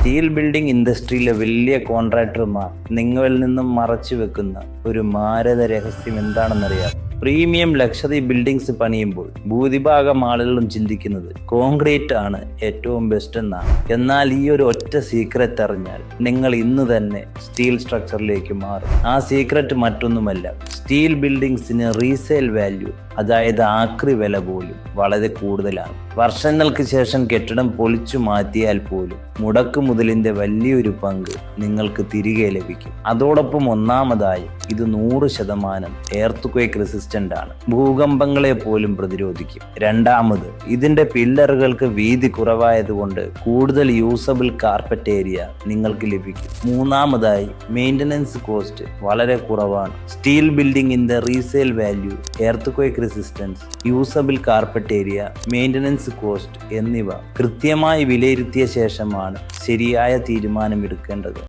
Steel building ഇൻഡസ്ട്രിയിലെ വലിയ കോൺട്രാക്ടർമാർ നിങ്ങളിൽ നിന്നും മറച്ചു വെക്കുന്ന ഒരു മാരക രഹസ്യം എന്താണെന്നറിയാം. പ്രീമിയം ലക്ഷറി ബിൽഡിംഗ്സ് പണിയുമ്പോൾ ഭൂരിഭാഗം ആളുകളും ചിന്തിക്കുന്നത് കോൺക്രീറ്റ് ആണ് ഏറ്റവും ബെസ്റ്റ് എന്നാണ്. എന്നാൽ ഈ ഒരു ഒറ്റ സീക്രറ്റ് അറിഞ്ഞാൽ നിങ്ങൾ ഇന്ന് തന്നെ സ്റ്റീൽ സ്ട്രക്ചറിലേക്ക് മാറും. ആ സീക്രറ്റ് മറ്റൊന്നുമല്ല, സ്റ്റീൽ ബിൽഡിംഗ്സിന് റീസെയിൽ വാല്യൂ, അതായത് ആക്രി വില പോലും വളരെ കൂടുതലാണ്. വർഷങ്ങൾക്ക് ശേഷം കെട്ടിടം പൊളിച്ചു മാറ്റിയാൽ പോലും മുടക്ക് മുതലിന്റെ വലിയൊരു പങ്ക് നിങ്ങൾക്ക് തിരികെ ലഭിക്കും. അതോടൊപ്പം ഒന്നാമതായി ഇത് 100% എർത്ത് റെസിസ്റ്റന്റ് ആണ്, ഭൂകമ്പങ്ങളെ പോലും പ്രതിരോധിക്കും. രണ്ടാമത്, ഇതിന്റെ പില്ലറുകൾക്ക് വീതി കുറവായതുകൊണ്ട് കൂടുതൽ യൂസബിൾ കാർപ്പറ്റ് ഏരിയ നിങ്ങൾക്ക് ലഭിക്കും. മൂന്നാമതായി, മെയിൻ്റനൻസ് കോസ്റ്റ് വളരെ കുറവാണ്. സ്റ്റീൽ ബിൽഡിംഗിന്റെ resale value, earth resistance, usable carpet area, maintenance cost എന്നിവ കൃത്യമായി വിലയിരുത്തിയ ശേഷമാണ് ശരിയായ തീരുമാനമെടുക്കേണ്ടത്.